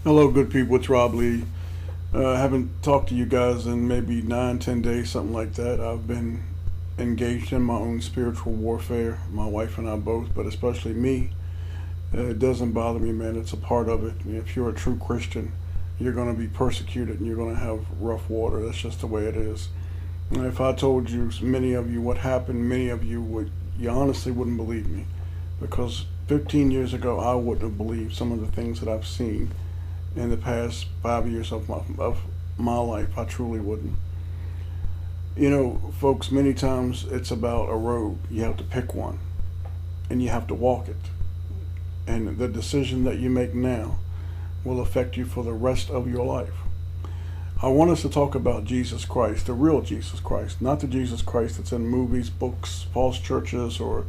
Hello, good people. It's Rob Lee. I haven't talked to you guys in maybe 9, 10 days, something like that. I've been engaged in my own spiritual warfare, my wife and I both, but especially me. It doesn't bother me, man. It's a part of it. If you're a true Christian, you're going to be persecuted and you're going to have rough water. That's just the way it is. And if I told you, many of you, what happened, many of you honestly wouldn't believe me. Because 15 years ago, I wouldn't have believed some of the things that I've seen in the past 5 years of my life. I truly wouldn't. You know, folks, many times it's about a road. You have to pick one and you have to walk it. And the decision that you make now will affect you for the rest of your life. I want us to talk about Jesus Christ, the real Jesus Christ, not the Jesus Christ that's in movies, books, false churches, or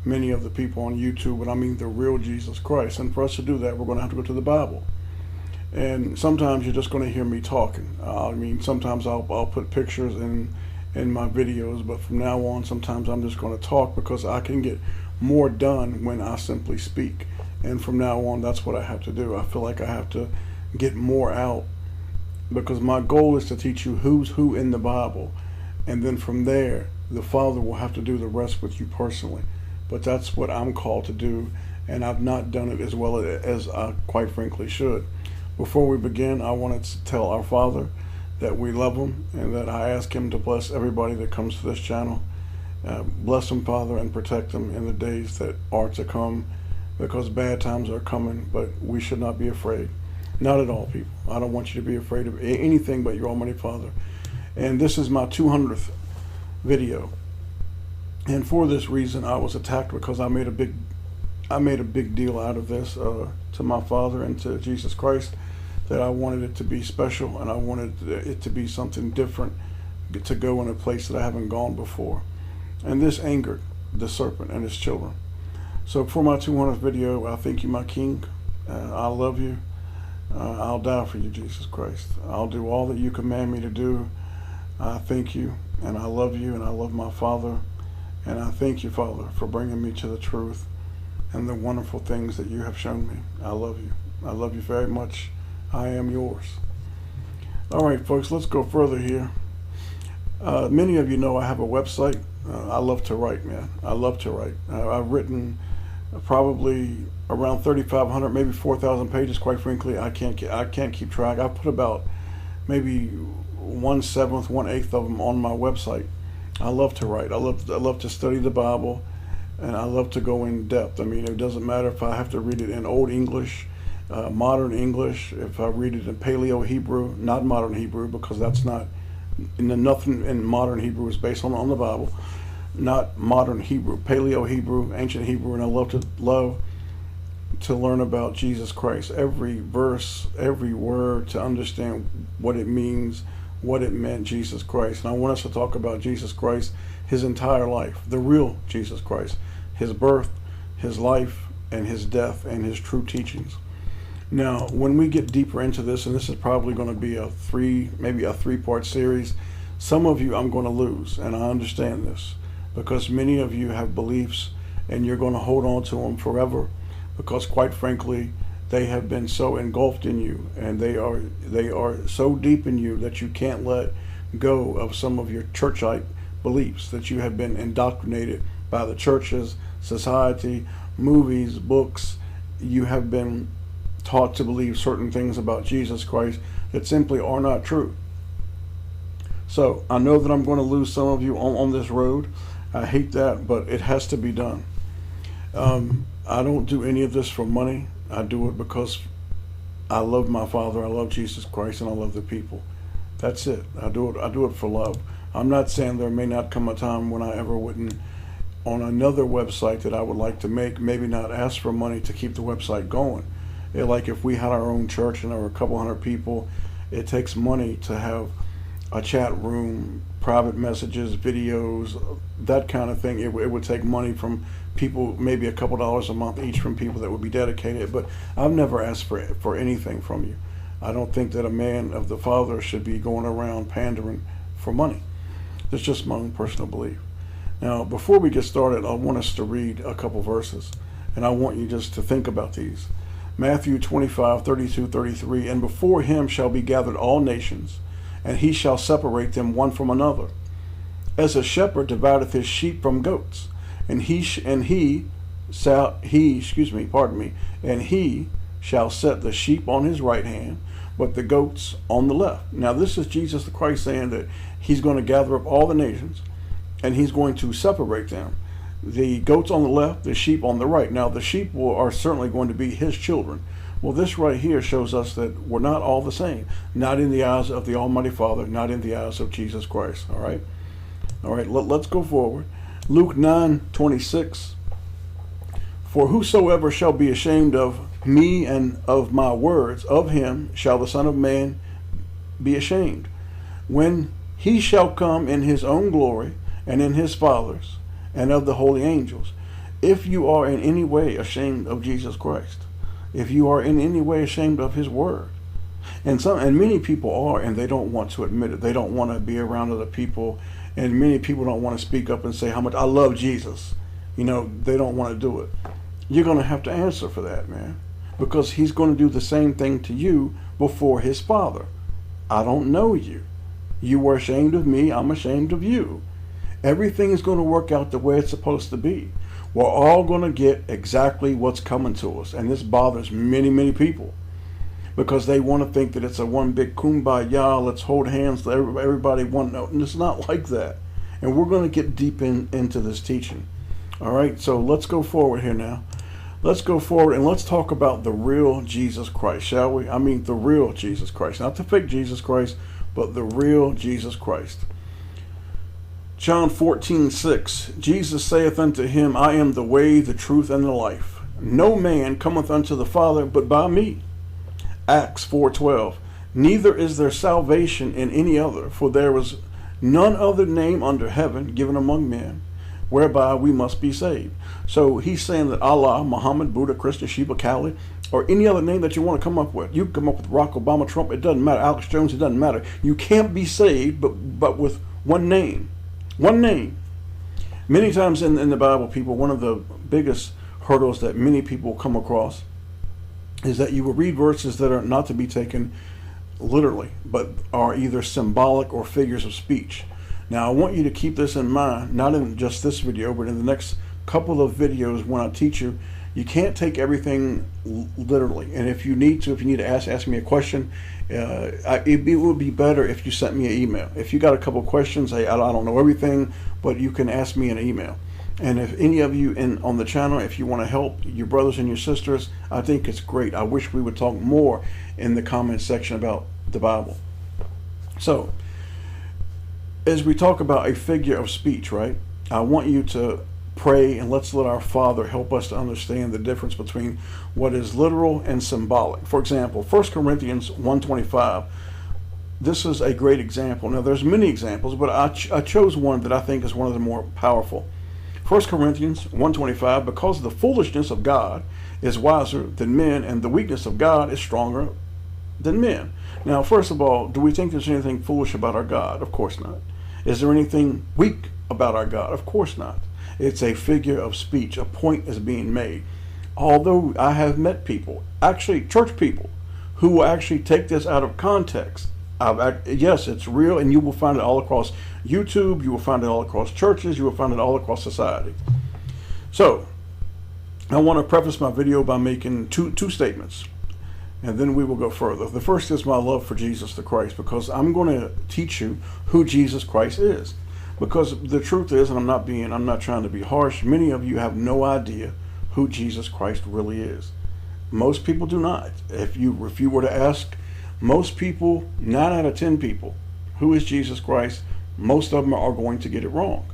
many of the people on YouTube, but I mean the real Jesus Christ. And for us to do that, we're going to have to go to the Bible. And sometimes you're just going to hear me talking. Sometimes I'll put pictures in my videos, but from now on, sometimes I'm just going to talk because I can get more done when I simply speak. And from now on, that's what I have to do. I feel like I have to get more out because my goal is to teach you who's who in the Bible. And then from there, the Father will have to do the rest with you personally. But that's what I'm called to do, and I've not done it as well as I quite frankly should. Before we begin, I wanted to tell our Father that we love Him and that I ask Him to bless everybody that comes to this channel. Bless them, Father, and protect them in the days that are to come, because bad times are coming, but we should not be afraid. Not at all, people. I don't want you to be afraid of anything but your Almighty Father. And this is my 200th video. And for this reason, I was attacked because I made a big deal out of this to my Father and to Jesus Christ, that I wanted it to be special and I wanted it to be something different, to go in a place that I haven't gone before. And this angered the serpent and his children. So for my 200th video, I thank you, my King. I love you. I'll die for you, Jesus Christ. I'll do all that you command me to do. I thank you, and I love you, and I love my Father. And I thank you, Father, for bringing me to the truth and the wonderful things that you have shown me. I love you. I love you very much. I am yours. All right, folks, let's go further here. Many of you know I have a website. I love to write, man. I love to write. I've written probably around 3,500, maybe 4,000 pages. Quite frankly, I can't keep track. I put about maybe 1/7, 1/8 of them on my website. I love to write. I love to study the Bible, and I love to go in depth. I mean, it doesn't matter if I have to read it in Old English, modern English, if I read it in Paleo Hebrew, not modern Hebrew, because that's not, nothing in modern Hebrew is based on the Bible, not modern Hebrew, Paleo Hebrew, ancient Hebrew, and I love to learn about Jesus Christ, every verse, every word, to understand what it means, what it meant, Jesus Christ. And I want us to talk about Jesus Christ, his entire life, the real Jesus Christ, his birth, his life, and his death, and his true teachings. Now, when we get deeper into this, and this is probably going to be maybe a three-part series, some of you I'm going to lose, and I understand this, because many of you have beliefs, and you're going to hold on to them forever, because quite frankly, they have been so engulfed in you, and they are so deep in you that you can't let go of some of your churchite beliefs, that you have been indoctrinated by the churches, society, movies, books. You have been taught to believe certain things about Jesus Christ that simply are not true. So I know that I'm going to lose some of you on this road. I hate that, but it has to be done. I don't do any of this for money. I do it because I love my Father, I love Jesus Christ, and I love the people. That's it. I do it for love. I'm not saying there may not come a time when I ever wouldn't, on another website that I would like to make, maybe not ask for money to keep the website going. Like if we had our own church and there were a couple hundred people, it takes money to have a chat room, private messages, videos, that kind of thing. It would take money from people, maybe a couple dollars a month each from people that would be dedicated. But I've never asked for anything from you. I don't think that a man of the Father should be going around pandering for money. It's just my own personal belief. Now, before we get started, I want us to read a couple verses, and I want you just to think about these. Matthew 25:32-33, and before him shall be gathered all nations, and he shall separate them one from another, as a shepherd divideth his sheep from goats, and he shall set the sheep on his right hand, but the goats on the left. Now this is Jesus the Christ saying that he's going to gather up all the nations, and he's going to separate them. The goats on the left, the sheep on the right. Now the sheep are certainly going to be his children. Well, this right here shows us that we're not all the same. Not in the eyes of the Almighty Father, not in the eyes of Jesus Christ. All right? All right, let's go forward. Luke 9:26. For whosoever shall be ashamed of me and of my words, of him shall the Son of Man be ashamed, when he shall come in his own glory, and in his Father's, and of the holy angels. If you are in any way ashamed of Jesus Christ, if you are in any way ashamed of his word, and many people are, and they don't want to admit it. They don't want to be around other people, and many people don't want to speak up and say how much I love Jesus. You know, they don't want to do it. You're going to have to answer for that, man, because he's going to do the same thing to you before his Father. I don't know you. You were ashamed of me. I'm ashamed of you. Everything is going to work out the way it's supposed to be. We're all going to get exactly what's coming to us. And this bothers many, many people, because they want to think that it's a one big kumbaya, let's hold hands, everybody one note. And it's not like that. And we're going to get deep into this teaching. All right, so let's go forward here now. Let's go forward and let's talk about the real Jesus Christ, shall we? I mean, the real Jesus Christ. Not the fake Jesus Christ, but the real Jesus Christ. John 14:6, Jesus saith unto him, I am the way, the truth, and the life. No man cometh unto the Father but by me. Acts 4:12, neither is there salvation in any other, for there is none other name under heaven given among men, whereby we must be saved. So he's saying that Allah, Muhammad, Buddha, Krishna, Shiva, Kali, or any other name that you want to come up with. You can come up with Barack Obama, Trump, it doesn't matter. Alex Jones, it doesn't matter. You can't be saved but with one name. One name. Many times in the Bible, people, one of the biggest hurdles that many people come across is that you will read verses that are not to be taken literally, but are either symbolic or figures of speech. Now, I want you to keep this in mind, not in just this video, but in the next couple of videos when I teach you. You can't take everything literally. And if you need to ask me a question, it would be better if you sent me an email. If you got a couple questions, hey, I don't know everything, but you can ask me an email. And if any of you on the channel, if you want to help your brothers and your sisters, I think it's great. I wish we would talk more in the comment section about the Bible. So, as we talk about a figure of speech, right? I want you to pray and let's let our Father help us to understand the difference between what is literal and symbolic. For example, 1 Corinthians 1:25. This is a great example. Now, there's many examples, but I chose one that I think is one of the more powerful. 1 Corinthians 1:25, because the foolishness of God is wiser than men, and the weakness of God is stronger than men. Now, first of all, do we think there's anything foolish about our God? Of course not. Is there anything weak about our God? Of course not. It's a figure of speech. A point is being made. Although I have met people, actually church people, who will actually take this out of context. Yes, it's real, and you will find it all across YouTube. You will find it all across churches. You will find it all across society. So, I want to preface my video by making two statements, and then we will go further. The first is my love for Jesus the Christ, because I'm going to teach you who Jesus Christ is. Because the truth is, and I'm not trying to be harsh, many of you have no idea who Jesus Christ really is. Most people do not. If you were to ask most people, 9 out of 10 people, who is Jesus Christ, most of them are going to get it wrong.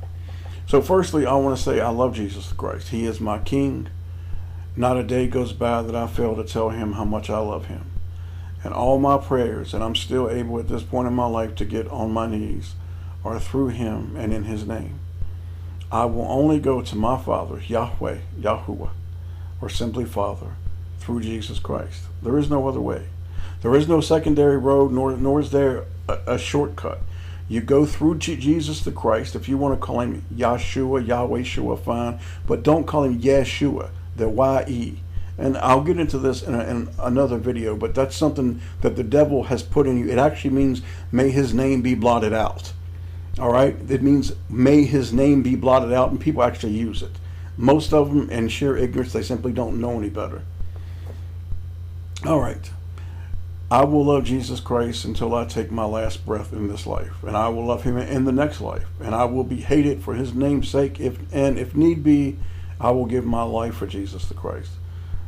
So firstly, I want to say I love Jesus Christ. He is my King. Not a day goes by that I fail to tell him how much I love him. And all my prayers, and I'm still able at this point in my life to get on my knees, are through him and in his name. I will only go to my Father, Yahweh, Yahuwah, or simply Father, through Jesus Christ. There is no other way. There is no secondary road, nor is there a shortcut. You go through Jesus the Christ. If you want to call him Yahshua, Yahweh Shua, fine, but don't call him Yeshua, the Y-E. And I'll get into this in another video, but that's something that the devil has put in you. It actually means, may his name be blotted out. All right? It means, may his name be blotted out, and people actually use it. Most of them, in sheer ignorance, they simply don't know any better. All right. I will love Jesus Christ until I take my last breath in this life, and I will love him in the next life, and I will be hated for his name's sake, if need be, I will give my life for Jesus the Christ.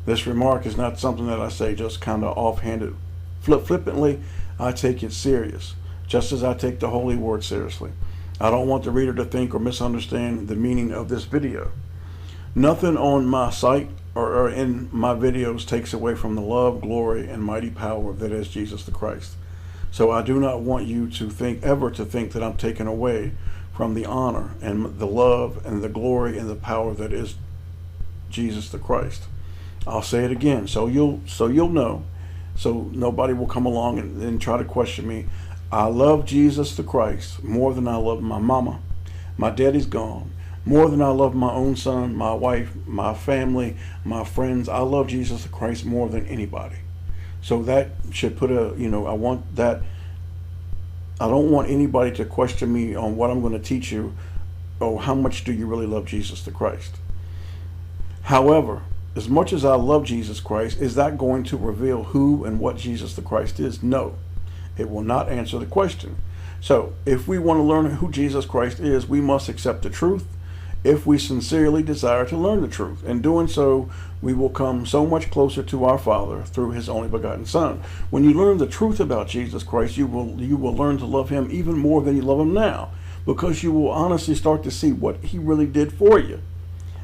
This remark is not something that I say just kind of offhanded, flippantly. I take it serious, just as I take the Holy Word seriously. I don't want the reader to think or misunderstand the meaning of this video. Nothing on my site or in my videos takes away from the love, glory, and mighty power that is Jesus the Christ. So I do not want you to think that I'm taking away from the honor and the love and the glory and the power that is Jesus the Christ. I'll say it again, so you'll know, so nobody will come along and try to question me. I love Jesus the Christ more than I love my mama. My daddy's gone. More than I love my own son, my wife, my family, my friends. I love Jesus the Christ more than anybody. So that should put I want that. I don't want anybody to question me on what I'm going to teach you. Oh, how much do you really love Jesus the Christ? However, as much as I love Jesus Christ, is that going to reveal who and what Jesus the Christ is? No, it will not answer the question. So if we want to learn who Jesus Christ is, we must accept the truth. If we sincerely desire to learn the truth. In doing so, we will come so much closer to our Father through his only begotten Son. When you learn the truth about Jesus Christ, you will learn to love him even more than you love him now, because you will honestly start to see what he really did for you.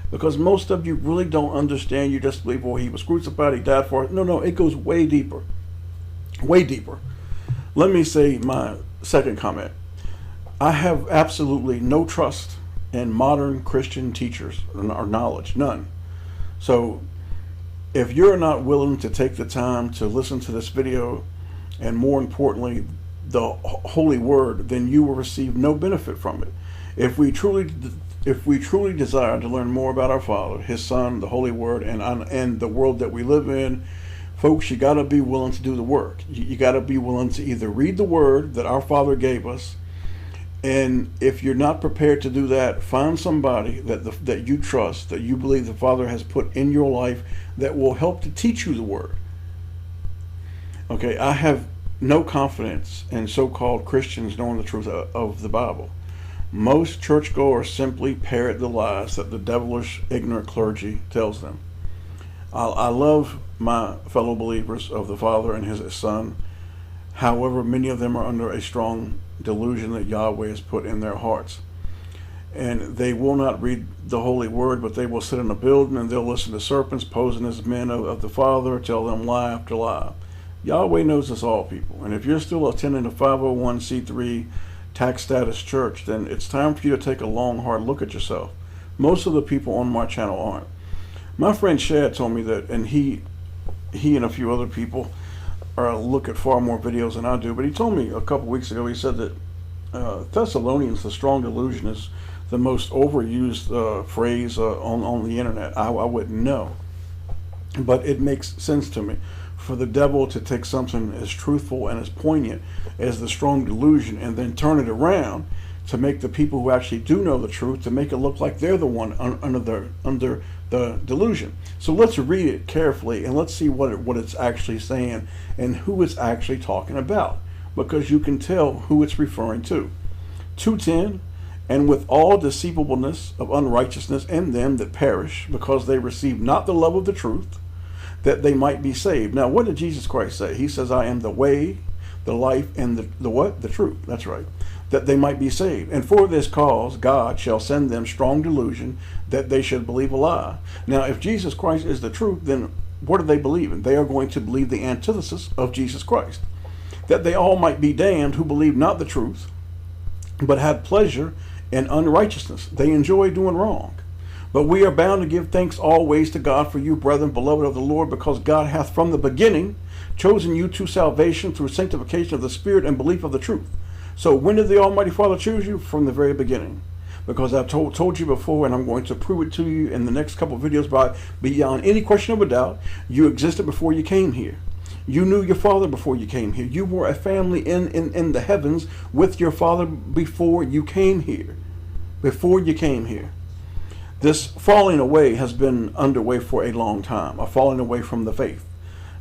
Because most of you really don't understand. You just believe, well, he was crucified, he died for it. No, it goes way deeper. Way deeper. Let me say my second comment. I have absolutely no trust in modern Christian teachers or knowledge, none. So if you're not willing to take the time to listen to this video, and more importantly, the Holy Word, then you will receive no benefit from it. If we truly desire to learn more about our Father, his Son, the Holy Word, and the world that we live in, folks, you got to be willing to do the work. You got to be willing to either read the Word that our Father gave us, and if you're not prepared to do that, find somebody that you trust, that you believe the Father has put in your life, that will help to teach you the Word. Okay, I have no confidence in so-called Christians knowing the truth of the Bible. Most churchgoers simply parrot the lies that the devilish, ignorant clergy tells them. I love my fellow believers of the Father and his Son. However, many of them are under a strong delusion that Yahweh has put in their hearts. And they will not read the Holy Word, but they will sit in a building and they'll listen to serpents posing as men of the Father, tell them lie after lie. Yahweh knows us all, people. And if you're still attending a 501c3 tax status church, then it's time for you to take a long, hard look at yourself. Most of the people on my channel aren't. My friend Shad told me that, and he and a few other people look at far more videos than I do, but he told me a couple weeks ago, he said that Thessalonians, the strong delusion, is the most overused phrase on the internet. I wouldn't know, but it makes sense to me for the devil to take something as truthful and as poignant as the strong delusion and then turn it around to make the people who actually do know the truth, to make it look like they're the one under the delusion. So let's read it carefully and let's see what it's actually saying and who it's actually talking about, because you can tell who it's referring to. 2:10, and with all deceivableness of unrighteousness in them that perish, because they receive not the love of the truth, that they might be saved. Now, what did Jesus Christ say? He says, I am the way, the life, and the what? The truth. That's right. That they might be saved. And for this cause, God shall send them strong delusion, that they should believe a lie. Now, if Jesus Christ is the truth, then what are they believing? They are going to believe the antithesis of Jesus Christ. That they all might be damned who believe not the truth, but had pleasure in unrighteousness. They enjoy doing wrong. But we are bound to give thanks always to God for you, brethren, beloved of the Lord, because God hath from the beginning chosen you to salvation through sanctification of the Spirit and belief of the truth. So when did the Almighty Father choose you? From the very beginning. because I've told you before, and I'm going to prove it to you in the next couple of videos, but beyond any question of a doubt, you existed before you came here. You knew your Father before you came here. You were a family in the heavens with your Father before you came here. Before you came here. This falling away has been underway for a long time, a falling away from the faith.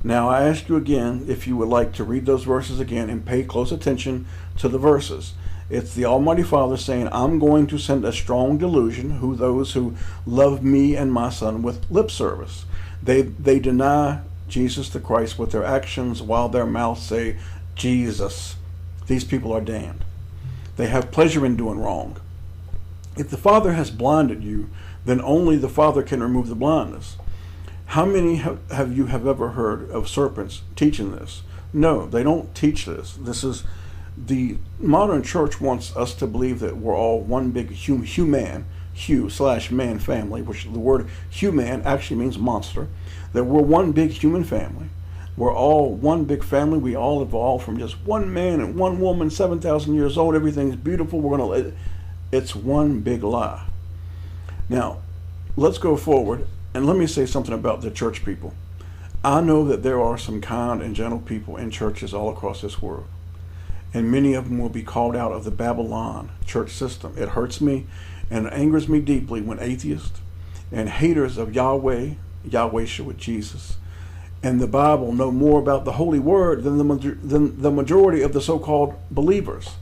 Now I ask you again if you would like to read those verses again and pay close attention to the verses. It's the Almighty Father saying, I'm going to send a strong delusion who those who love me and my Son with lip service. They deny Jesus the Christ with their actions while their mouths say Jesus. These people are damned. They have pleasure in doing wrong. If the Father has blinded you, then only the Father can remove the blindness. How many have you ever heard of serpents teaching this? No, they don't teach this. The modern church wants us to believe that we're all one big human family, which the word human actually means monster, that we're one big human family. We're all one big family. We all evolved from just one man and one woman, 7,000 years old. Everything's beautiful. It's one big lie. Now, let's go forward, and let me say something about the church people. I know that there are some kind and gentle people in churches all across this world, and many of them will be called out of the Babylon church system. It hurts me and angers me deeply when atheists and haters of Yahweh with Jesus, and the Bible know more about the Holy Word than the majority of the so-called believers.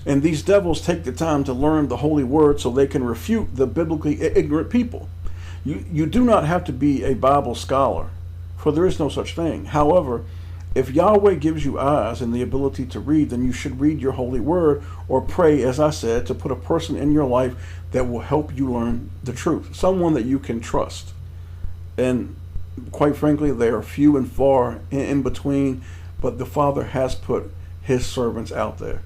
And these devils take the time to learn the Holy Word so they can refute the biblically ignorant people. You do not have to be a Bible scholar, for there is no such thing. However, if Yahweh gives you eyes and the ability to read, then you should read your Holy Word or pray, as I said, to put a person in your life that will help you learn the truth, someone that you can trust. And quite frankly, they are few and far in between, but the Father has put his servants out there.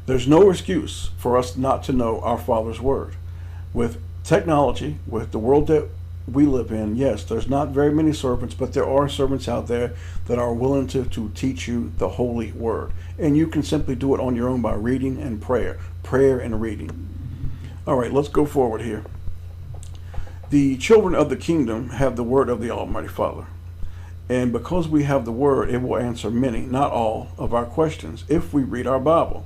There's no excuse for us not to know our Father's Word. With technology, with the world that we live in, yes, there's not very many servants, but there are servants out there that are willing to teach you the Holy Word. And you can simply do it on your own by reading and prayer and reading. All right, let's go forward here. The children of the kingdom have the word of the Almighty Father. And because we have the word, it will answer many, not all, of our questions if we read our Bible.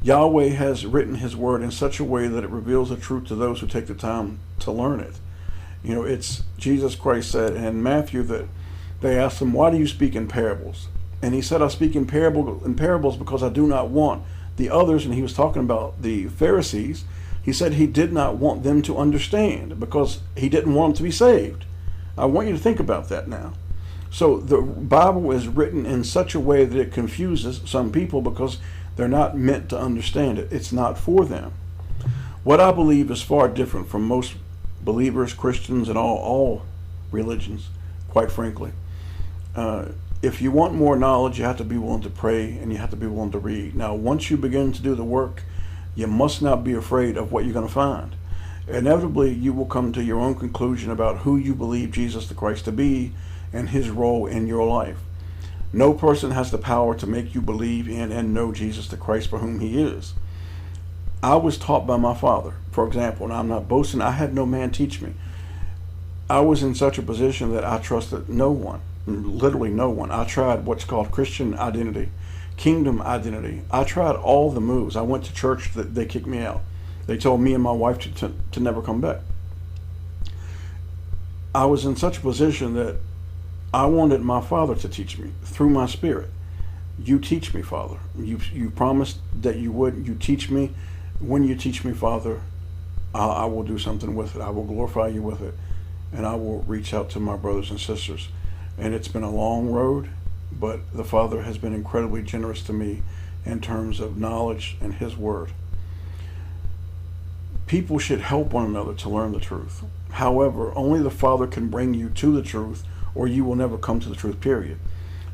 Yahweh has written his word in such a way that it reveals the truth to those who take the time to learn it. You know, it's Jesus Christ said in Matthew that they asked him, why do you speak in parables? And he said, I speak in parables because I do not want the others, and he was talking about the Pharisees. He said he did not want them to understand because he didn't want them to be saved. I want you to think about that now. So the Bible is written in such a way that it confuses some people because they're not meant to understand it. It's not for them. What I believe is far different from most believers, Christians, and all religions, quite frankly. If you want more knowledge, you have to be willing to pray and you have to be willing to read. Now, once you begin to do the work, you must not be afraid of what you're going to find. Inevitably, you will come to your own conclusion about who you believe Jesus the Christ to be and his role in your life. No person has the power to make you believe in and know Jesus the Christ for whom he is. I was taught by my father, for example, and I'm not boasting, I had no man teach me. I was in such a position that I trusted no one, literally no one. I tried what's called Christian identity, kingdom identity. I tried all the moves. I went to church, they kicked me out. They told me and my wife to never come back. I was in such a position that I wanted my Father to teach me through my spirit. You teach me, Father. You promised that you would. You teach me. When you teach me, Father, I will do something with it. I will glorify you with it. And I will reach out to my brothers and sisters. And it's been a long road, but the Father has been incredibly generous to me in terms of knowledge and his word. People should help one another to learn the truth. However, only the Father can bring you to the truth, or you will never come to the truth, period.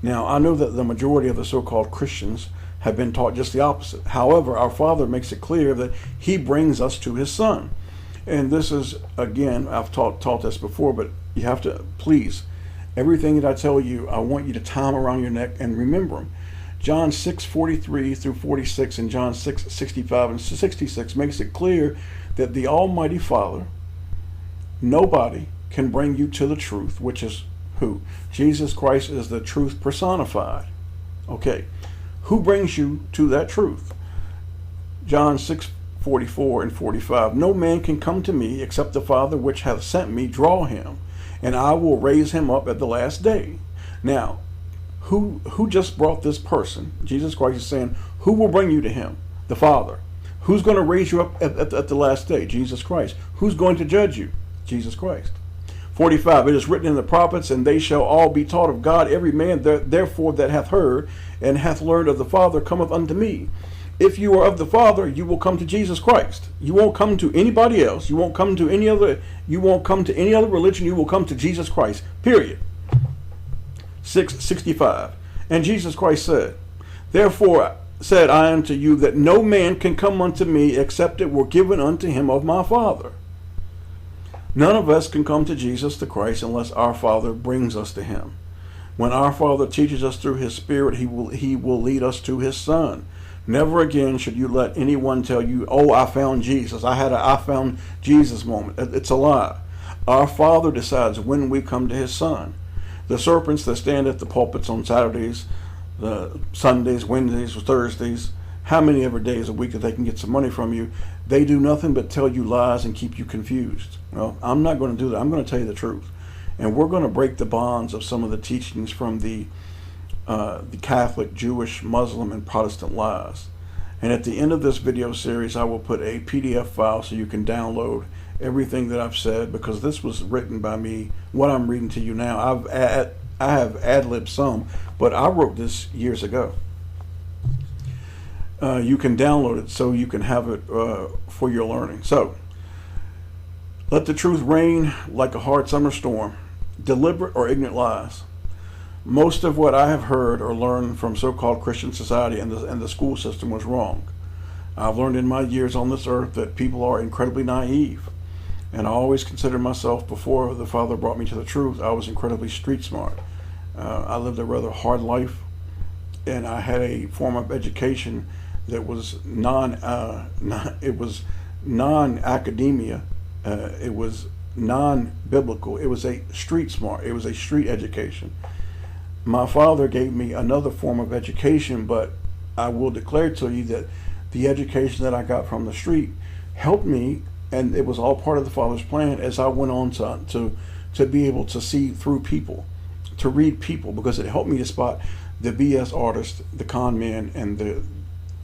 Now, I know that the majority of the so-called Christians have been taught just the opposite. However, our Father makes it clear that he brings us to his Son. And this is, again, I've taught this before, but you have to, please, everything that I tell you, I want you to tie them around your neck and remember them. John 6:43 through 46 and John 6:65 and 66 makes it clear that the Almighty Father, nobody can bring you to the truth, which is who? Jesus Christ is the truth personified. Okay, who brings you to that truth? John 6:44 and 45. No man can come to me except the Father which hath sent me draw him, and I will raise him up at the last day. Now, who just brought this person? Jesus Christ is saying, who will bring you to him? The Father. Who's going to raise you up at the last day? Jesus Christ. Who's going to judge you? Jesus Christ. 45. It is written in the prophets, and they shall all be taught of God. Every man therefore that hath heard and hath learned of the Father cometh unto me. If you are of the Father, you will come to Jesus Christ. You won't come to anybody else. You won't come to any other. You won't come to any other religion. You will come to Jesus Christ. Period. 6:65. And Jesus Christ said, therefore said I unto you that no man can come unto me except it were given unto him of my Father. None of us can come to Jesus the Christ unless our Father brings us to him. When our Father teaches us through his Spirit, he will lead us to his Son. Never again should you let anyone tell you, oh, I found Jesus. I had a I found Jesus moment. It's a lie. Our Father decides when we come to his Son. The serpents that stand at the pulpits on Saturdays, Sundays, Wednesdays, or Thursdays, how many ever days a week that they can get some money from you, they do nothing but tell you lies and keep you confused. Well, I'm not going to do that. I'm going to tell you the truth. And we're going to break the bonds of some of the teachings from the Catholic, Jewish, Muslim, and Protestant lies. And at the end of this video series, I will put a PDF file so you can download everything that I've said, because this was written by me. What I'm reading to you now, I have ad-libbed some, but I wrote this years ago. You can download it so you can have it for your learning. So, let the truth reign like a hard summer storm, deliberate or ignorant lies. Most of what I have heard or learned from so-called Christian society and the school system was wrong. I've learned in my years on this earth that people are incredibly naive. And I always considered myself, before the Father brought me to the truth, I was incredibly street smart. I lived a rather hard life, and I had a form of education that was non-academia. It was non-biblical. It was a street smart. It was a street education. My father gave me another form of education, but I will declare to you that the education that I got from the street helped me, and it was all part of the Father's plan as I went on to be able to see through people, to read people, because it helped me to spot the BS artists, the con men, and the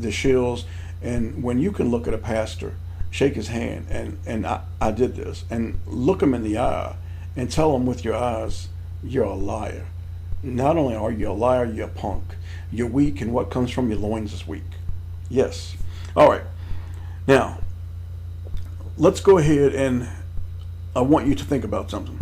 shills. And when you can look at a pastor, shake his hand, and I did this, and look him in the eye and tell him with your eyes, you're a liar. Not only are you a liar, you're a punk. You're weak, and what comes from your loins is weak. Yes. All right. Now, let's go ahead, and I want you to think about something.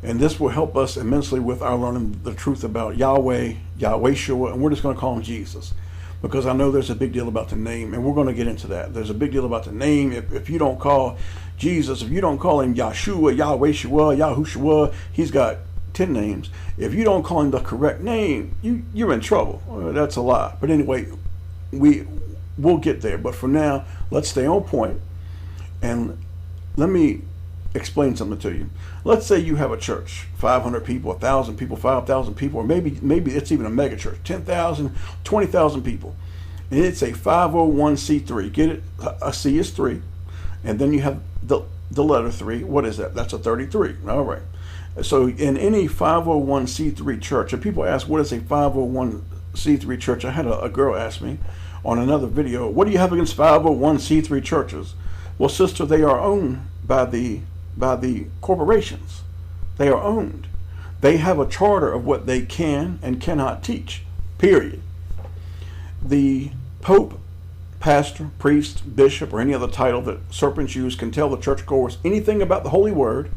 And this will help us immensely with our learning the truth about Yahweh, Yahweh-Shua, and we're just going to call him Jesus. Because I know there's a big deal about the name, and we're going to get into that. There's a big deal about the name. If you don't call Jesus, if you don't call him Yahshua, Yahweh-Shua, Yahushua, he's got 10 names. If you don't call him the correct name, you're in trouble. That's a lie. But anyway, we'll get there. But for now, let's stay on point, and let me explain something to you. Let's say you have a church, 500 people, 1,000 people, 5,000 people, or maybe it's even a mega church, 10,000, 20,000 people. And it's a 501c3. Get it? A C is 3. And then you have the letter 3. What is that? That's a 33. All right. So in any 501c3 church, and people ask, what is a 501c3 church? I had a girl ask me on another video, what do you have against 501c3 churches? Well, sister, they are owned by the corporations. They are owned. They have a charter of what they can and cannot teach, period. The Pope, pastor, priest, bishop, or any other title that serpents use can tell the churchgoers anything about the Holy Word,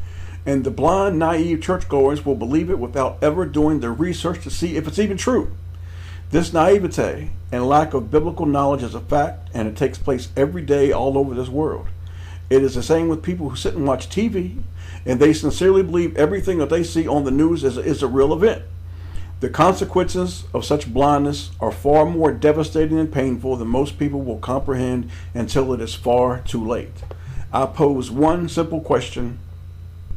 and the blind, naive churchgoers will believe it without ever doing their research to see if it's even true. This naivete and lack of biblical knowledge is a fact, and it takes place every day all over this world. It is the same with people who sit and watch TV, and they sincerely believe everything that they see on the news is a real event. The consequences of such blindness are far more devastating and painful than most people will comprehend until it is far too late. I pose one simple question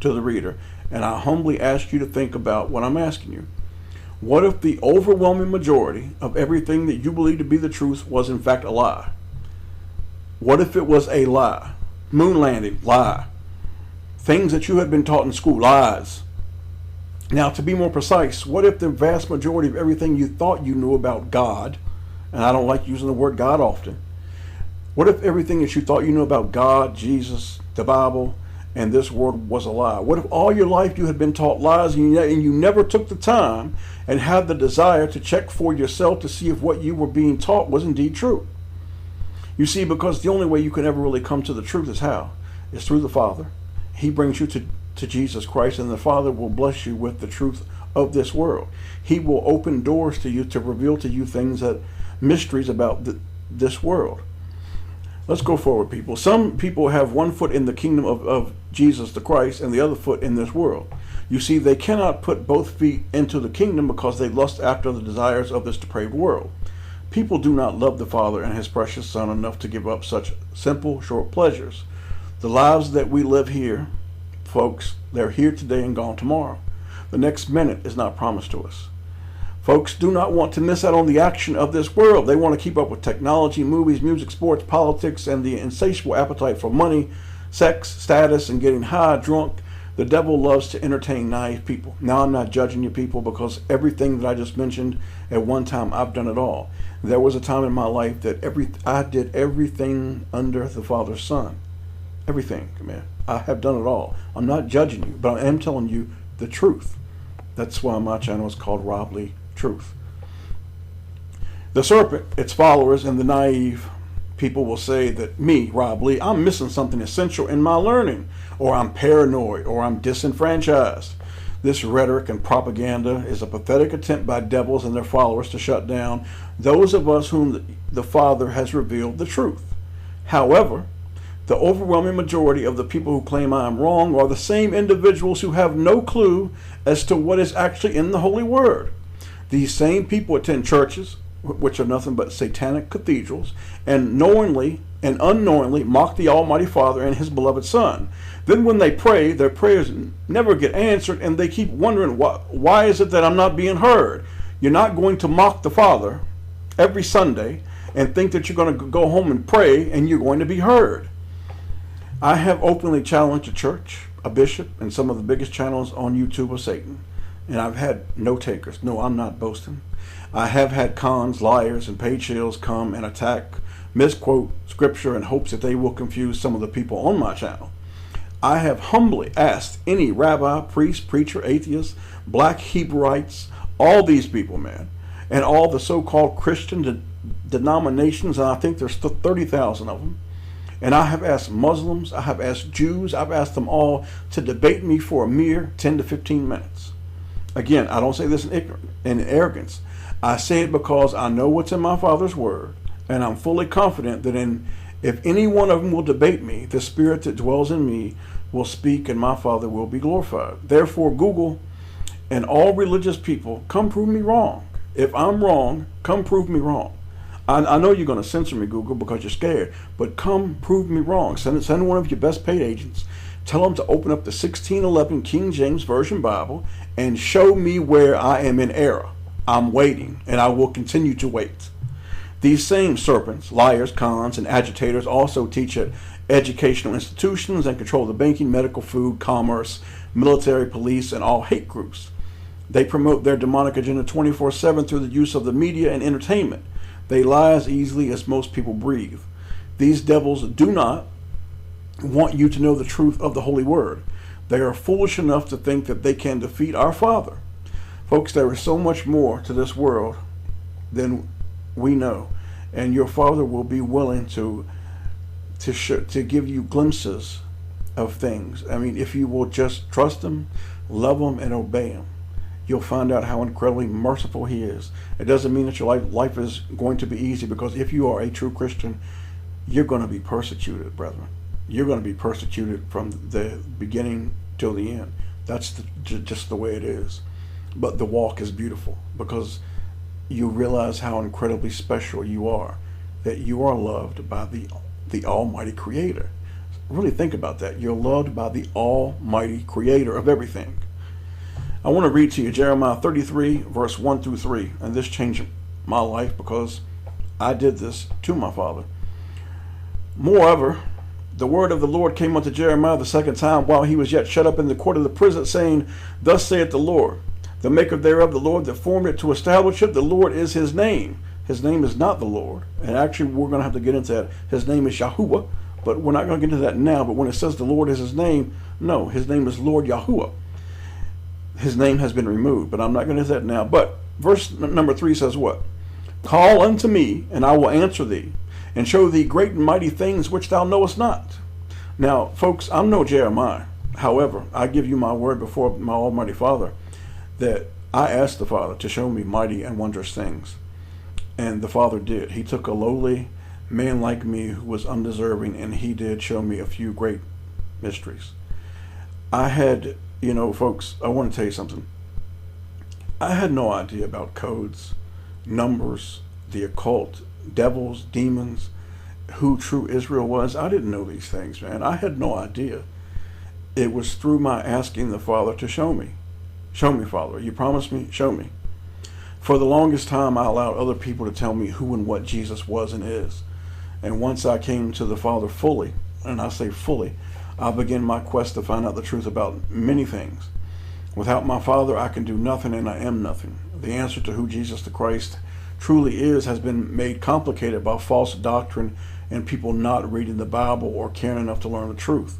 to the reader, and I humbly ask you to think about what I'm asking you. What if the overwhelming majority of everything that you believe to be the truth was in fact a lie? What if it was a lie? Moon landing, lie. Things that you had been taught in school, lies. Now, to be more precise, what if the vast majority of everything you thought you knew about God, and I don't like using the word God often, what if everything that you thought you knew about God, Jesus, the Bible, and this world was a lie? What if all your life you had been taught lies and you never took the time and had the desire to check for yourself to see if what you were being taught was indeed true? You see, because the only way you can ever really come to the truth is how? It's through the Father. He brings you to Jesus Christ, and the Father will bless you with the truth of this world. He will open doors to you to reveal to you things that mysteries about this world. Let's go forward, people. Some people have one foot in the kingdom of Jesus the Christ and the other foot in this world. You see, they cannot put both feet into the kingdom because they lust after the desires of this depraved world. People do not love the Father and his precious Son enough to give up such simple, short pleasures. The lives that we live here, folks, they're here today and gone tomorrow. The next minute is not promised to us. Folks do not want to miss out on the action of this world. They want to keep up with technology, movies, music, sports, politics, and the insatiable appetite for money, sex, status, and getting high, drunk. The devil loves to entertain naive people. Now, I'm not judging you people, because everything that I just mentioned, at one time, I've done it all. There was a time in my life that I did everything under the Father's Son. Everything, man. I have done it all. I'm not judging you, but I am telling you the truth. That's why my channel is called Rob Lee Truth. The serpent, its followers, and the naive people will say that me, Rob Lee, I'm missing something essential in my learning, or I'm paranoid, or I'm disenfranchised. This rhetoric and propaganda is a pathetic attempt by devils and their followers to shut down those of us whom the Father has revealed the truth. However, the overwhelming majority of the people who claim I am wrong are the same individuals who have no clue as to what is actually in the Holy Word. These same people attend churches, which are nothing but satanic cathedrals, and knowingly and unknowingly mock the Almighty Father and his beloved Son. Then when they pray, their prayers never get answered, and they keep wondering, why is it that I'm not being heard? You're not going to mock the Father every Sunday and think that you're going to go home and pray and you're going to be heard. I have openly challenged a church, a bishop, and some of the biggest channels on YouTube of Satan, and I've had no takers. No, I'm not boasting. I have had cons, liars, and paid shills come and attack, misquote scripture in hopes that they will confuse some of the people on my channel. I have humbly asked any rabbi, priest, preacher, atheist, black Hebrewites, all these people, man, and all the so-called Christian denominations, and I think there's 30,000 of them. And I have asked Muslims, I have asked Jews, I've asked them all to debate me for a mere 10 to 15 minutes. Again, I don't say this in arrogance. I say it because I know what's in my Father's Word, and I'm fully confident that if any one of them will debate me, the Spirit that dwells in me will speak, and my Father will be glorified. Therefore, Google and all religious people, come prove me wrong. If I'm wrong, come prove me wrong. I know you're going to censor me, Google, because you're scared, but come prove me wrong. Send one of your best paid agents. Tell them to open up the 1611 King James Version Bible and show me where I am in error. I'm waiting, and I will continue to wait. These same serpents, liars, cons, and agitators also teach at educational institutions and control the banking, medical, food, commerce, military, police, and all hate groups. They promote their demonic agenda 24/7 through the use of the media and entertainment. They lie as easily as most people breathe. These devils do not want you to know the truth of the Holy Word. They are foolish enough to think that they can defeat our Father. Folks, there is so much more to this world than we know, and your Father will be willing to give you glimpses of things. I mean, if you will just trust Him, love Him, and obey Him, you'll find out how incredibly merciful He is. It doesn't mean that your life is going to be easy, because if you are a true Christian, you're going to be persecuted, brethren. You're going to be persecuted from the beginning till the end. That's just the way it is. but the walk is beautiful because you realize how incredibly special you are, that you are loved by the Almighty Creator. Really think about that. You're loved by the Almighty Creator of everything. I want to read to you Jeremiah 33, verse 1 through 3, and this changed my life because I did this to my father. Moreover, the word of the Lord came unto Jeremiah the second time while he was yet shut up in the court of the prison, saying, Thus saith the Lord, the maker thereof, the Lord that formed it to establish it. The Lord is his name. His name is not the Lord. And actually, we're going to have to get into that. His name is Yahuwah, but we're not going to get into that now. But when it says the Lord is his name, no, his name is Lord Yahuwah. His name has been removed, but I'm not going to do that now. But verse number 3 says what? Call unto me, and I will answer thee, and show thee great and mighty things which thou knowest not. Now, folks, I'm no Jeremiah. However, I give you my word before my Almighty Father that I asked the Father to show me mighty and wondrous things. And the Father did. He took a lowly man like me who was undeserving, and he did show me a few great mysteries. I had, folks, I want to tell you something. I had no idea about codes, numbers, the occult, devils, demons, who true Israel was. I didn't know these things, man. I had no idea. It was through my asking the Father to show me. Show me, Father. You promised me, show me. For the longest time, I allowed other people to tell me who and what Jesus was and is. And once I came to the Father fully, and I say fully, I began my quest to find out the truth about many things. Without my Father, I can do nothing, and I am nothing. The answer to who Jesus the Christ truly is has been made complicated by false doctrine and people not reading the Bible or caring enough to learn the truth.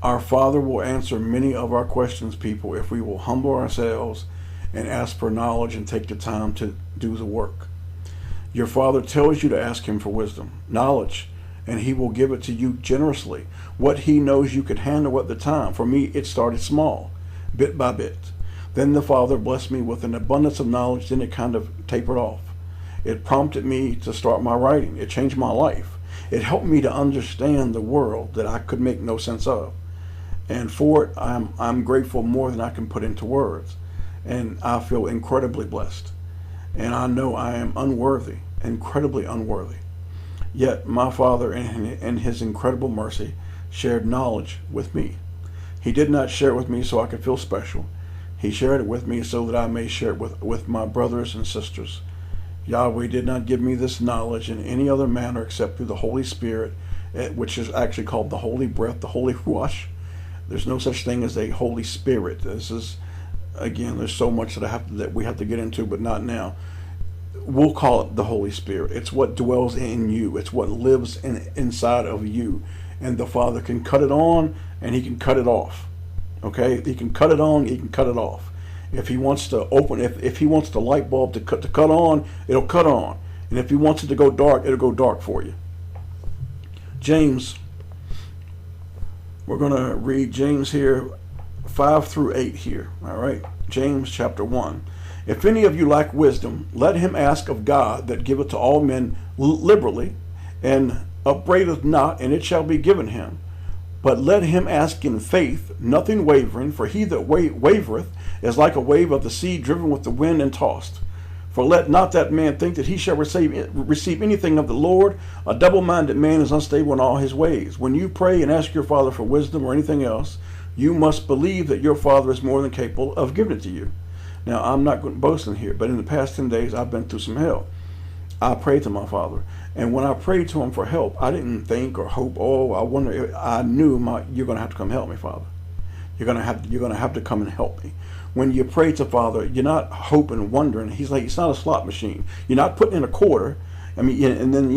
Our Father will answer many of our questions, people, if we will humble ourselves and ask for knowledge and take the time to do the work. Your Father tells you to ask him for wisdom, knowledge, and he will give it to you generously. What he knows you could handle at the time. For me, it started small, bit by bit. Then the Father blessed me with an abundance of knowledge, then it kind of tapered off. It prompted me to start my writing. It changed my life. It helped me to understand the world that I could make no sense of. And for it, I'm grateful more than I can put into words. And I feel incredibly blessed. And I know I am unworthy, incredibly unworthy. Yet my Father, in his incredible mercy, shared knowledge with me. He did not share it with me so I could feel special. He shared it with me so that I may share it with my brothers and sisters. Yahweh did not give me this knowledge in any other manner except through the Holy Spirit, which is actually called the Holy Breath, the Holy Ruach. There's no such thing as a Holy Spirit. This is, again, there's so much that we have to get into, but not now. We'll call it the Holy Spirit. It's what dwells in you. It's what lives inside of you. And the Father can cut it on and he can cut it off. Okay? He can cut it on, he can cut it off. If he wants to open, if he wants the light bulb to cut on, it'll cut on. And if he wants it to go dark, it'll go dark for you. James, we're going to read James here, 5 through 8 here. All right? James chapter 1. If any of you lack wisdom, let him ask of God that giveth to all men liberally, and upbraideth not, and it shall be given him. But let him ask in faith, nothing wavering, for he that wavereth is like a wave of the sea driven with the wind and tossed. For let not that man think that he shall receive anything of the Lord. A double-minded man is unstable in all his ways. When you pray and ask your Father for wisdom or anything else, you must believe that your Father is more than capable of giving it to you. Now, I'm not going to boast in here, but in the past 10 days, I've been through some hell. I prayed to my Father. And when I prayed to him for help, I didn't think or hope, I wonder, I knew you're going to have to come help me, Father. You're going to have to come and help me. When you pray to Father, you're not hoping, wondering. He's like, it's not a slot machine. You're not putting in a quarter. I mean, and then,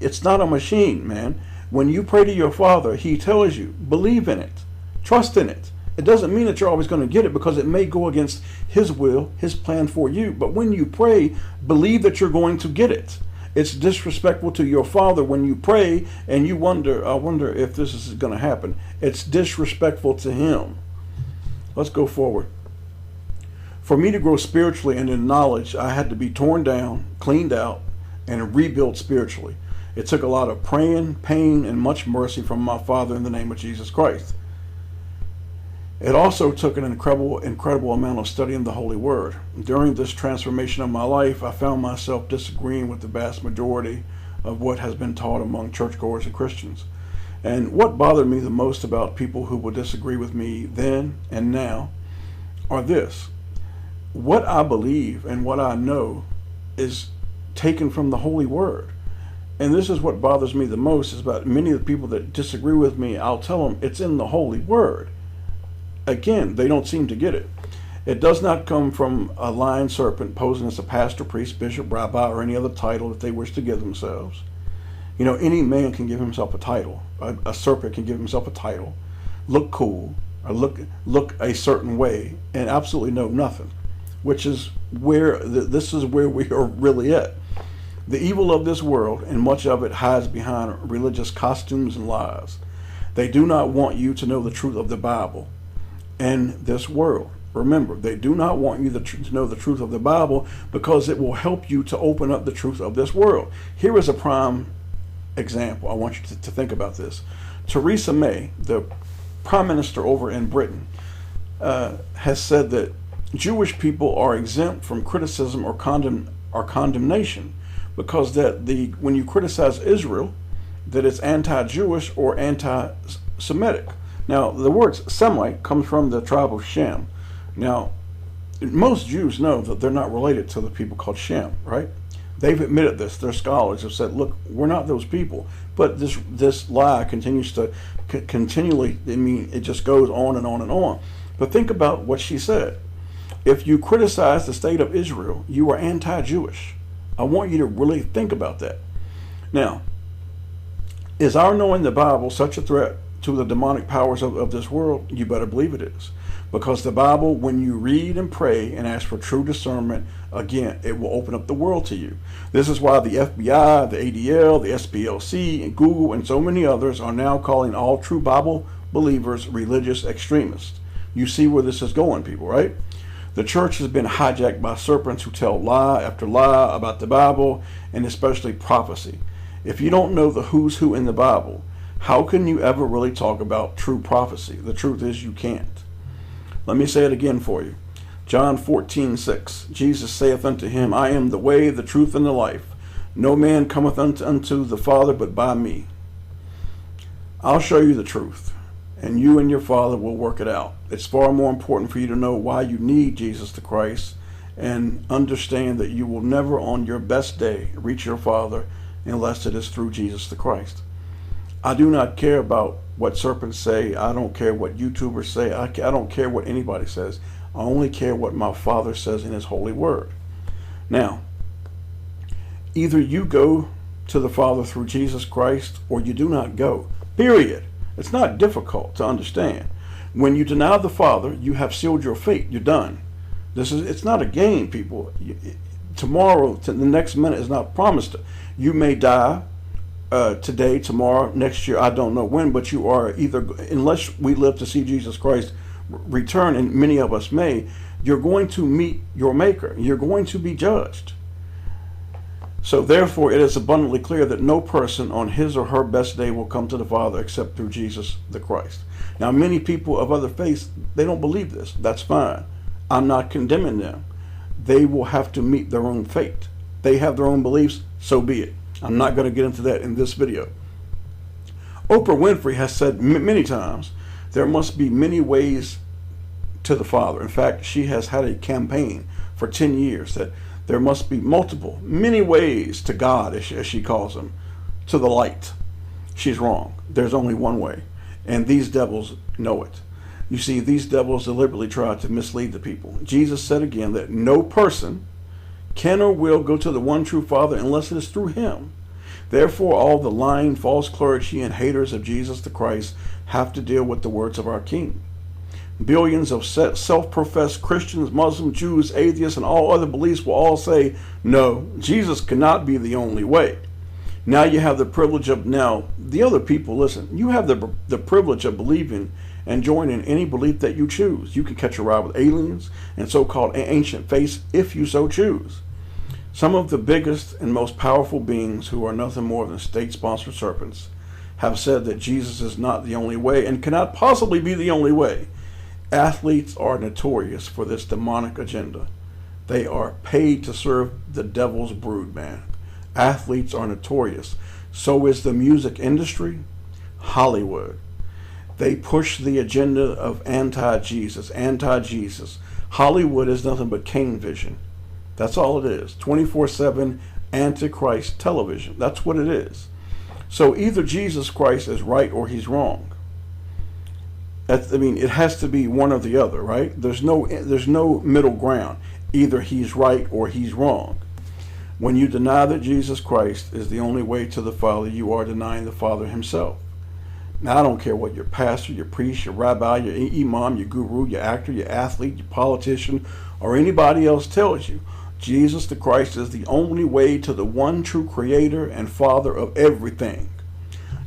it's not a machine, man. When you pray to your Father, he tells you, believe in it. Trust in it. It doesn't mean that you're always going to get it, because it may go against his will, his plan for you. But when you pray, believe that you're going to get it. It's disrespectful to your Father when you pray and you wonder, I wonder if this is going to happen. It's disrespectful to him. Let's go forward. For me to grow spiritually and in knowledge, I had to be torn down, cleaned out, and rebuilt spiritually. It took a lot of praying, pain, and much mercy from my Father in the name of Jesus Christ. It also took an incredible amount of studying the Holy Word. During this transformation of my life, I found myself disagreeing with the vast majority of what has been taught among churchgoers and Christians. And what bothered me the most about people who would disagree with me then and now are this. What I believe and what I know is taken from the Holy Word. And this is what bothers me the most, is about many of the people that disagree with me, I'll tell them it's in the Holy Word. Again, they don't seem to get it. It does not come from a lying serpent posing as a pastor, priest, bishop, rabbi, or any other title that they wish to give themselves. You know, any man can give himself a title. A serpent can give himself a title, look cool, or look a certain way, and absolutely know nothing, which is where this is where we are really at. The evil of this world, and much of it, hides behind religious costumes and lies. They do not want you to know the truth of the Bible and this world. Remember, they do not want you to know the truth of the Bible because it will help you to open up the truth of this world. Here is a prime example. I want you to think about this. Theresa May, the Prime Minister over in Britain, has said that Jewish people are exempt from criticism or condemnation because when you criticize Israel, that it's anti-Jewish or anti-Semitic. Now, the word Semite comes from the tribe of Shem. Now, most Jews know that they're not related to the people called Shem, right? They've admitted this. Their scholars have said, look, we're not those people. But this lie continues to continually, it just goes on and on and on. But think about what she said. If you criticize the state of Israel, you are anti-Jewish. I want you to really think about that. Now, is our knowing the Bible such a threat to the demonic powers of this world? You better believe it is. Because the Bible, when you read and pray and ask for true discernment, again, it will open up the world to you. This is why the FBI, the ADL, the SPLC, and Google, and so many others are now calling all true Bible believers religious extremists. You see where this is going, people, right? The church has been hijacked by serpents who tell lie after lie about the Bible, and especially prophecy. If you don't know the who's who in the Bible, how can you ever really talk about true prophecy? The truth is you can't. Let me say it again for you. John 14:6. Jesus saith unto him, I am the way, the truth, and the life. No man cometh unto the Father but by me. I'll show you the truth, and you and your Father will work it out. It's far more important for you to know why you need Jesus the Christ and understand that you will never on your best day reach your Father unless it is through Jesus the Christ. I do not care about what serpents say. I don't care what YouTubers say. I don't care what anybody says. I only care what my Father says in His holy word. Now, either you go to the Father through Jesus Christ or you do not go. Period. It's not difficult to understand. When you deny the Father, you have sealed your fate. You're done. It's not a game, people. Tomorrow, the next minute is not promised. You may die today, tomorrow, next year, I don't know when, but you are either, unless we live to see Jesus Christ return, and many of us may, you're going to meet your Maker. You're going to be judged. So therefore, it is abundantly clear that no person on his or her best day will come to the Father except through Jesus the Christ. Now, many people of other faiths, they don't believe this. That's fine. I'm not condemning them. They will have to meet their own fate. They have their own beliefs, so be it. I'm not going to get into that in this video. Oprah Winfrey has said many times, there must be many ways to the Father. In fact, she has had a campaign for 10 years that there must be many ways to God, as she calls them, to the light. She's wrong. There's only one way. And these devils know it. You see, these devils deliberately try to mislead the people. Jesus said again that no person can or will go to the one true Father unless it is through Him. Therefore, all the lying, false clergy and haters of Jesus the Christ have to deal with the words of our King. Billions of self-professed Christians, Muslims, Jews, atheists, and all other beliefs will all say, no, Jesus cannot be the only way. Now you have the privilege of, the other people, listen, you have the privilege of believing and joining any belief that you choose. You can catch a ride with aliens and so-called ancient faiths if you so choose. Some of the biggest and most powerful beings, who are nothing more than state-sponsored serpents, have said that Jesus is not the only way and cannot possibly be the only way. Athletes are notorious for this demonic agenda. They are paid to serve the devil's brood, man. Athletes are notorious. So is the music industry, Hollywood. They push the agenda of anti-Jesus, anti-Jesus. Hollywood is nothing but Cain vision. That's all it is. 24/7 Antichrist television. That's what it is. So either Jesus Christ is right or he's wrong. It has to be one or the other, right? There's no middle ground. Either he's right or he's wrong. When you deny that Jesus Christ is the only way to the Father, you are denying the Father himself. Now, I don't care what your pastor, your priest, your rabbi, your imam, your guru, your actor, your athlete, your politician, or anybody else tells you. Jesus the Christ is the only way to the one true creator and Father of everything.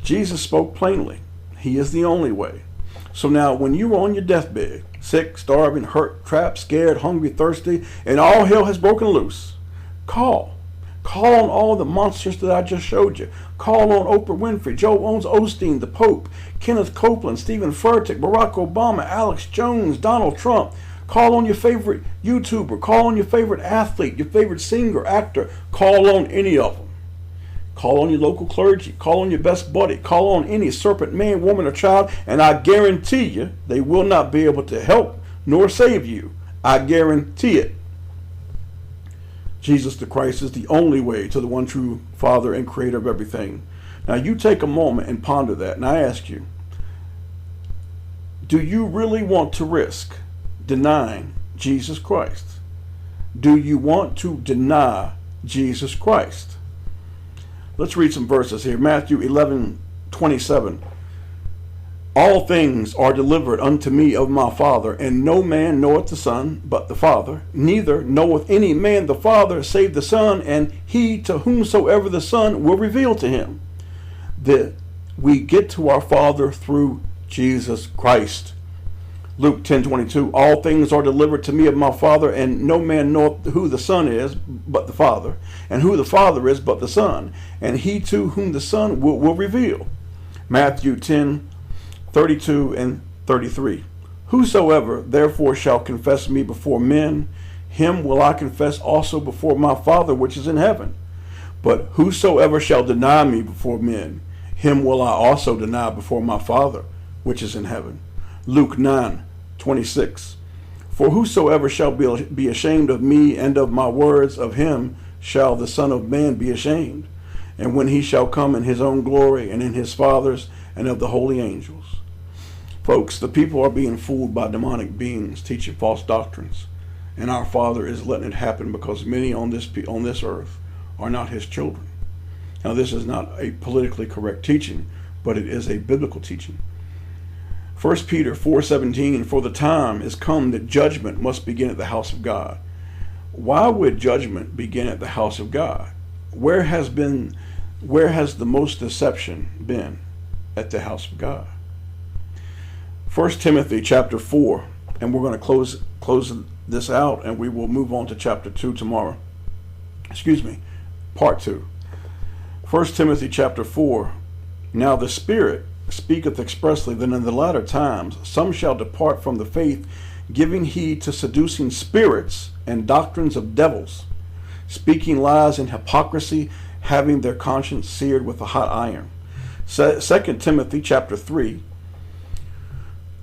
Jesus spoke plainly. He is the only way. So now, when you're on your deathbed, sick, starving, hurt, trapped, scared, hungry, thirsty, and all hell has broken loose, call. Call on all the monsters that I just showed you. Call on Oprah Winfrey, Joel Osteen, the Pope, Kenneth Copeland, Stephen Furtick, Barack Obama, Alex Jones, Donald Trump. Call on your favorite YouTuber. Call on your favorite athlete, your favorite singer, actor. Call on any of them. Call on your local clergy. Call on your best buddy. Call on any serpent, man, woman, or child, and I guarantee you they will not be able to help nor save you. I guarantee it. Jesus the Christ is the only way to the one true Father and creator of everything. Now you take a moment and ponder that, and I ask you, do you really want to risk denying Jesus Christ? Do you want to deny Jesus Christ? Let's read some verses here. Matthew 11:27. All things are delivered unto me of my Father, and no man knoweth the Son but the Father, neither knoweth any man the Father save the Son, and he to whomsoever the Son will reveal to him. That we get to our Father through Jesus Christ. Luke 10:22. All things are delivered to me of my Father, and no man knoweth who the Son is but the Father, and who the Father is but the Son, and he to whom the Son will reveal. Matthew 10:32 and 33. Whosoever therefore shall confess me before men, him will I confess also before my Father which is in heaven. But whosoever shall deny me before men, him will I also deny before my Father which is in heaven. Luke 9:26. For whosoever shall be ashamed of me and of my words, of him shall the Son of Man be ashamed. And when he shall come in his own glory and in his Father's and of the holy angels. Folks, the people are being fooled by demonic beings teaching false doctrines. And our Father is letting it happen because many on this earth are not his children. Now, this is not a politically correct teaching, but it is a biblical teaching. 1 Peter 4:17, for the time is come that judgment must begin at the house of God. Why would judgment begin at the house of God? Where has the most deception been? At the house of God. 1 Timothy chapter 4, and we're going to close this out, and we will move on to chapter 2 tomorrow. Part 2. 1 Timothy chapter 4. Now the Spirit speaketh expressly that in the latter times some shall depart from the faith, giving heed to seducing spirits and doctrines of devils, speaking lies and hypocrisy, having their conscience seared with a hot iron. 2 Timothy chapter 3,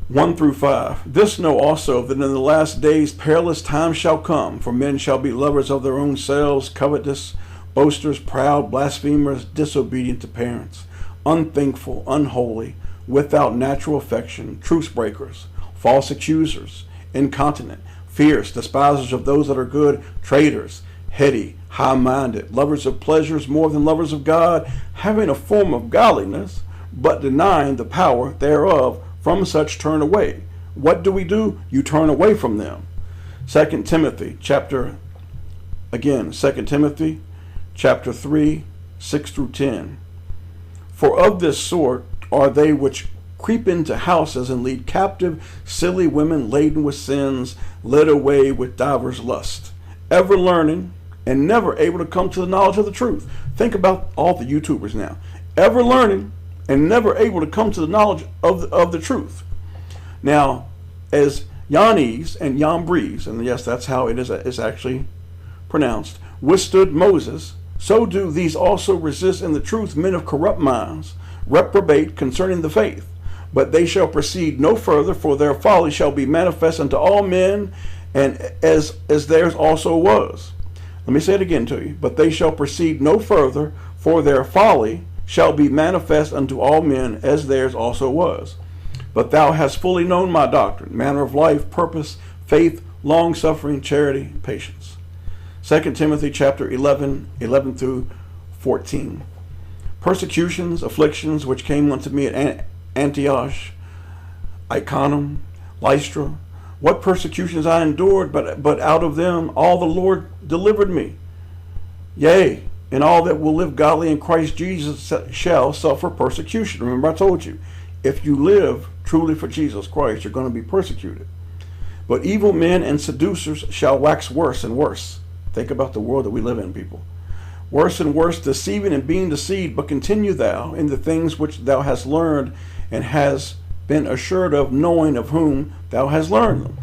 1 through 5. This know also that in the last days perilous times shall come, for men shall be lovers of their own selves, covetous, boasters, proud, blasphemers, disobedient to parents, unthankful, unholy, without natural affection, truce breakers, false accusers, incontinent, fierce, despisers of those that are good, traitors, heady, high-minded, lovers of pleasures more than lovers of God, having a form of godliness, but denying the power thereof. From such turn away. What do? You turn away from them. 2 Timothy chapter 3, 6 through 10. For of this sort are they which creep into houses and lead captive silly women laden with sins, led away with divers lusts, ever learning and never able to come to the knowledge of the truth. Think about all the YouTubers now. Ever learning and never able to come to the knowledge of the truth. Now, as Yanes and Yambres, and yes, that's how it is actually pronounced, withstood Moses, so do these also resist in the truth men of corrupt minds, reprobate concerning the faith. But they shall proceed no further, for their folly shall be manifest unto all men, and as theirs also was. Let me say it again to you. But they shall proceed no further, for their folly shall be manifest unto all men, as theirs also was. But thou hast fully known my doctrine, manner of life, purpose, faith, long-suffering, charity, patience. 2 Timothy chapter 11 through 14. Persecutions, afflictions, which came unto me at Antioch, Iconium, Lystra, what persecutions I endured, but out of them all the Lord delivered me. Yea, and all that will live godly in Christ Jesus shall suffer persecution. Remember, I told you, if you live truly for Jesus Christ, you're going to be persecuted. But evil men and seducers shall wax worse and worse. Think about the world that we live in, people. Worse and worse, deceiving and being deceived, but continue thou in the things which thou hast learned and hast been assured of, knowing of whom thou hast learned them.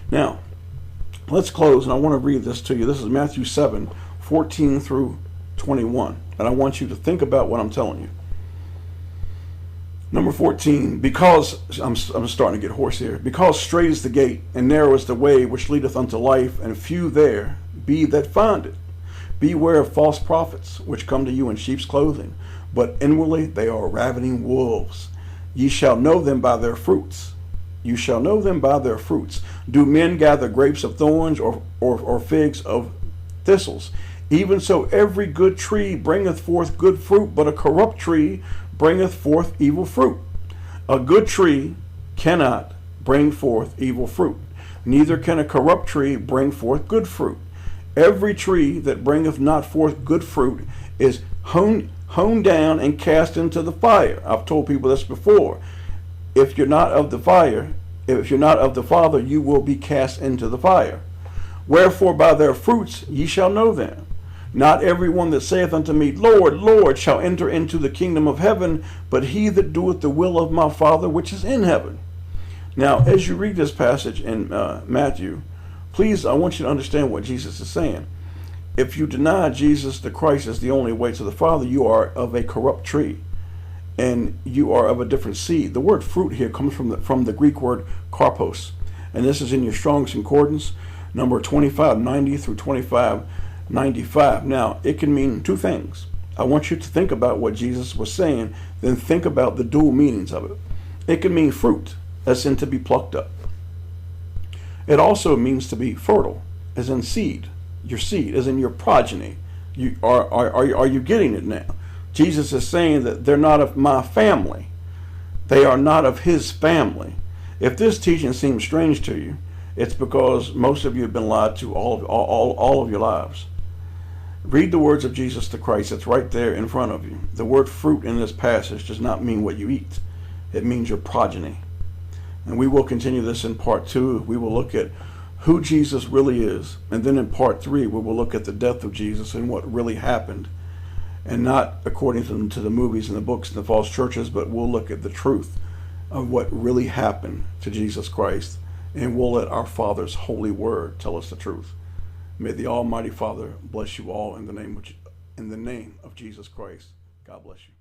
Now, let's close, and I want to read this to you. This is Matthew 7, 14 through 21. And I want you to think about what I'm telling you. Number 14, because, I'm starting to get hoarse here. Because straight is the gate, and narrow is the way which leadeth unto life, and few there be that find it. Beware of false prophets, which come to you in sheep's clothing, but inwardly they are ravening wolves. Ye shall know them by their fruits. You shall know them by their fruits. Do men gather grapes of thorns, or figs of thistles? Even so every good tree bringeth forth good fruit, but a corrupt tree bringeth forth evil fruit. A good tree cannot bring forth evil fruit, neither can a corrupt tree bring forth good fruit. Every tree that bringeth not forth good fruit is hewn down and cast into the fire. I've told people this before. If you're not of the fire, if you're not of the Father, you will be cast into the fire. Wherefore by their fruits ye shall know them. Not every one that saith unto me, Lord, Lord, shall enter into the kingdom of heaven, but he that doeth the will of my Father which is in heaven. Now, as you read this passage in Matthew, please, I want you to understand what Jesus is saying. If you deny Jesus the Christ as the only way to the Father, you are of a corrupt tree, and you are of a different seed. The word fruit here comes from the Greek word karpos, and this is in your Strong's Concordance, number 2590 through 2595. Now, it can mean two things. I want you to think about what Jesus was saying, then think about the dual meanings of it. It can mean fruit, as in to be plucked up. It also means to be fertile, as in seed, your seed, as in your progeny. Are you getting it now? Jesus is saying that they're not of my family. They are not of his family. If this teaching seems strange to you, it's because most of you have been lied to all of your lives. Read the words of Jesus the Christ. It's right there in front of you. The word fruit in this passage does not mean what you eat. It means your progeny. And we will continue this in part 2. We will look at who Jesus really is. And then in part 3, we will look at the death of Jesus and what really happened. And not according to the movies and the books and the false churches, but we'll look at the truth of what really happened to Jesus Christ. And we'll let our Father's holy word tell us the truth. May the Almighty Father bless you all in the name of Jesus Christ. God bless you.